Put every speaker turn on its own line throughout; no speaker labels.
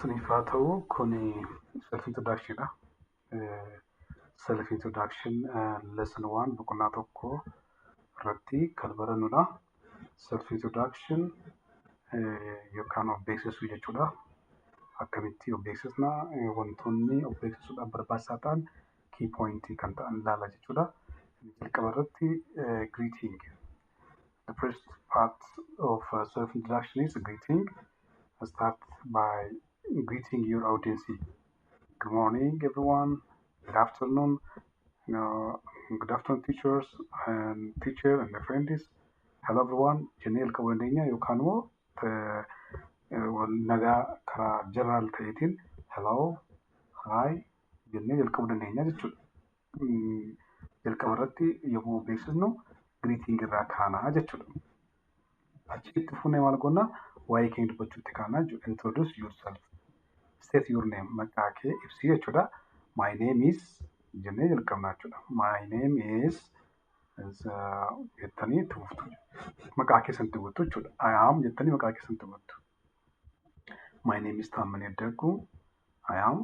Sinifaata'uu kun self introduction dha. Self introduction lesson 1 boqonnaa tokko irratti kan barannudha. Self introduction yookaan of beeksisuu jechuudha. Akkamitti of beeksisna, wantoonni of beeksisuudhaaf barbaachisaa ta'an key point kan ta'an ilaalla jechuudha. Jalqaba irratti greeting. The first part of self introduction is greeting. Start by greeting your audience. Good morning, everyone. Good afternoon. Good afternoon, teachers and teacher and my friends. Hello, everyone. Jennee jalqabuu dandeenya yookaan immoo nagaa karaa jeneraal ta'eetiin hello, hi jennee jalqabuu dandeenya jechuudha. Jalqaba irratti yommuu beeksisnu greeting irraa kaanaa jechuudha. Achitti fuunee maal goona? Waa'ee keenya dubbachuutti kaanaa jechuudha. Introduce yourself. State your name. Maqaa kee ibsi jechuudha. My name is jennee jalqabna jechuudha. My name is jettanii tuuftu. Maqaa keessan tuuftu jechuudha. I am jettanii maqaa keessan tuuftu. My name is Taammanee Dagguu. I am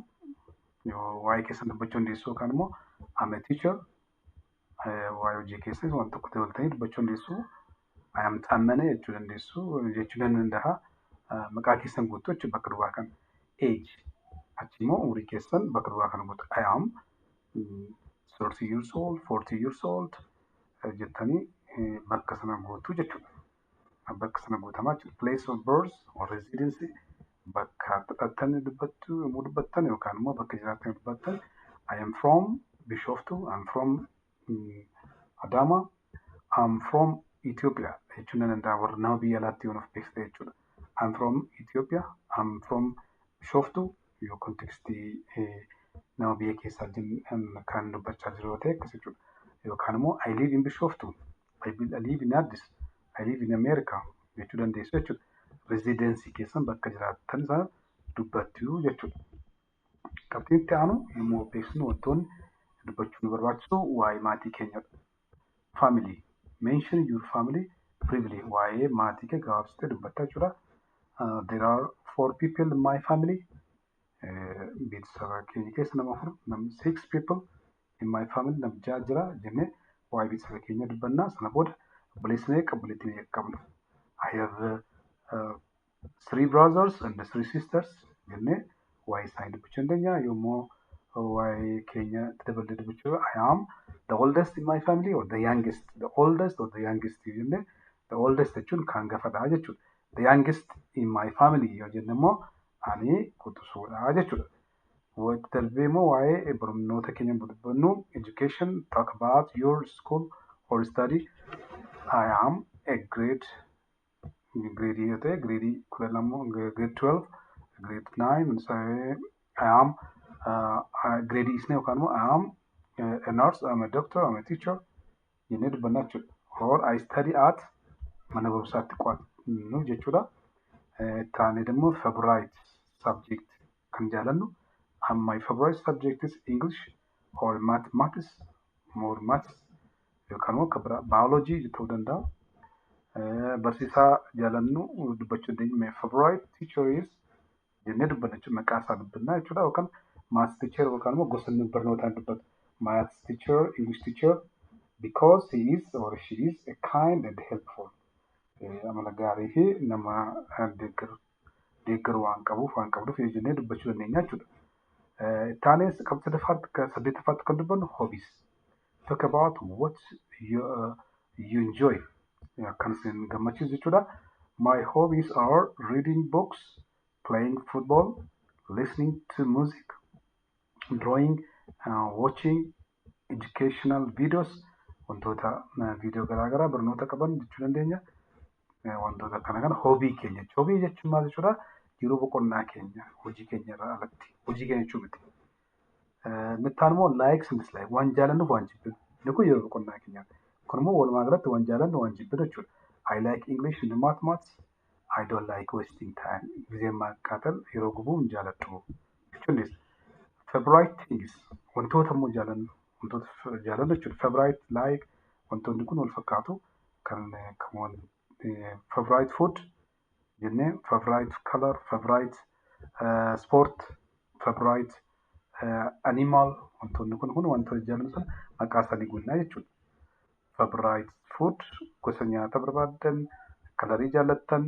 waa'ee keessan dubbachuu dandeessu yookaan immoo I'm a teacher. Waa'ee hojii keessan waan tokko dabaltanii dubbachuu dandeessu. I am Taammanee jechuu dandeessu jechuu danda'a. Maqaa keessan guutuu jechuudha bakka duwwaa kan. Age achi immoo umurii keessan bakka duwwaa kan guutu. I am 30 years old, 40 years old jettanii bakka sana guutuu jechuudha. Bakka sana guutamaa jechuudha. Place of birth or residency bakka dhalattan dubbattu yommuu dubbattan yookaan immoo bakka jiraattan dubbattan. I am from Bishoftu. I am from Adama. I am from Ethiopia jechuun nan danda'a warra nama biyya alaatti yoon of beeksise jechuudha. I am from Ethiopia. I am from Bishoftu yoo kontekstii nama biyya keessaa kan dubbachaa jiru yoo ta'e akkas jechuudha. Yookaan immoo I live in Bishoftu. I live in Addis. I live in America jechuu dandeessu jechuudha. Residency keessan bakka jiraattan sana dubbattu jechuudha. Qabxiin itti aanu yommuu beeksisnu wantoonni dubbachuu nu barbaachisu waa'ee maatii keenyadha. Family. Mention your family briefly. Waa'ee maatii kee gabaabsitee dubbatta jechuudha. There are 4 people in my family. Beeksisa keenya keessa nama 6 people in my family nama 6 jira jennee waa'ee beeksisa keenya dubbanna. Sana booda obboleessi meeqa obboleettii meeqa qabna. I have 3 brothers and 3 sisters jennee waa'ee isaanii dubbachuu dandeenya. Yommuu waa'ee keenya dabalee dubbachuu I am the oldest in my family or the youngest. The oldest or the youngest jennee the oldest jechuun kan gafadha jechuudha. The youngest in my family yoo jenne immoo ani quxisuudha jechuudha. Wanti darbee immoo waa'ee barnoota keenya dubbannu education talk about your school or study. I am a grade yoo ta'e grade 12 grade 9 I am grade isne yookaan immoo I am a nurse, I am a doctor, I am a teacher jennee dubbanna jechuudha. Or I study at mana barumsaatti qo'annu jechuudha. Taanee immoo favorite subject kan jaalannu. My favorite subject is English or mathematics, more maths yookaan immoo kan biraa biology ta'uu danda'a. Barsiisaa jaalannu dubbachuu dandeenya. My favorite teacher is jennee dubbanna jechuudha. Maqaa isaa dubbanna jechuudha yookaan maths teacher yookaan immoo gosa barnootaan dubbatu. Maths teacher, English teacher because he is or she is a kind and helpful. Amala gaarii fi nama deeggaru waan qabduuf jennee dubbachuu dandeenya jechuudha. Taanee saddeetaffaatti kan dubbannu hobbies. Talk about what you enjoy. Kan isin gammachiisu jechuudha. My hobbies are reading books, playing football, listening to music, drawing, watching educational videos. Wantoota viidiyoo garaagaraa barnoota qaban jechuu dandeenya. Wantoota kana hobbii keenya jechuudha. Hobbii jechuun maal jechuudha? Yeroo boqonnaa keenya hojii keenya irraa alatti hojii keenya jechuu miti. Mittaan immoo likes and dislike waan jaalannuuf waan jibbinu. Inni kun yeroo boqonnaa keenyaati. Kun immoo walumaa galatti waan jaalannu waan jibbinu jechuudha. I like English and mathematics. I don't like wasting time. Gizee maaqaatal yeroo gubuu hin jaaladhu jechuun deessa. Favorite things wantoota immoo jaalannu wantoota jaalannu jechuudha. Favorite like wantoonni kun wal fakkaatu kan favorite food jennee favorite color, favorite Sport, favorite, animal wantoonni kun hundi wantoota jedhaman sun maqaa isaanii guunnaa jechuudha. Favorite food gosa nyaata barbaaddan, kalarii jaallattan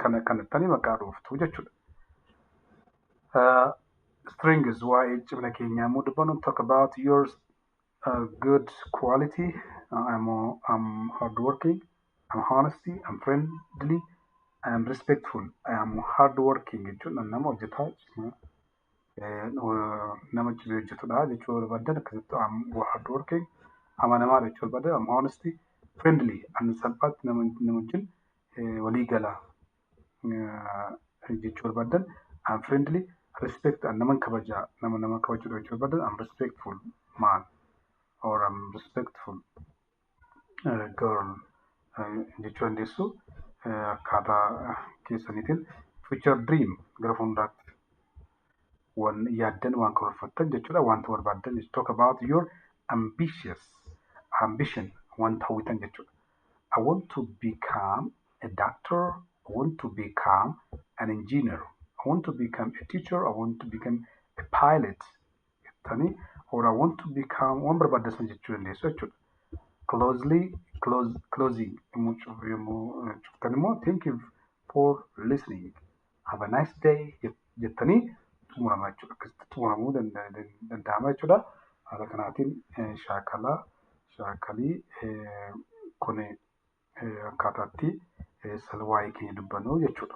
kana kanattanii maqaa dhooftu jechuudha. Strengths waa'ee cimina keenyaa immoo dubbannu talk about your good quality. I'm hardworking, I'm honesty, I'm friendly, I'm respectful, I'm hardworking jechuun nama hojjetaa nama cimee hojjetudha jechuu barbaadan akkasitti I'm hardworking, amanamaadha jechuu barbaadan I'm honesty, friendly, ani salphaatti nama wajjin walii gala jechuu barbaadan I'm friendly, respect naman kabaja nama kabajudha jechuu barbaadan I'm respectful man or I'm respectful girl jechuu dandeessu. Akkaataa keessaniitiin future dream gara fuulduraatti waan yaaddan waan karoorfattan jechuudha wanta barbaaddan talk about your ambition wanta hawwitan jechuudha. I want to become a doctor, I want to become an engineer, I want to become a teacher, I want to become a pilot jettanii or I want to become waan barbaaddan san jechuu dandeessu jechuudha. Closing cuftan immoo thank you for listening, have a nice day jettanii xumurama jechuudha. Akkasitti xumuramuu danda'ama jechuudha. Haala kanaatiin shaakalii kun akkaataatti waa'ee keenya dubbannu jechuudha.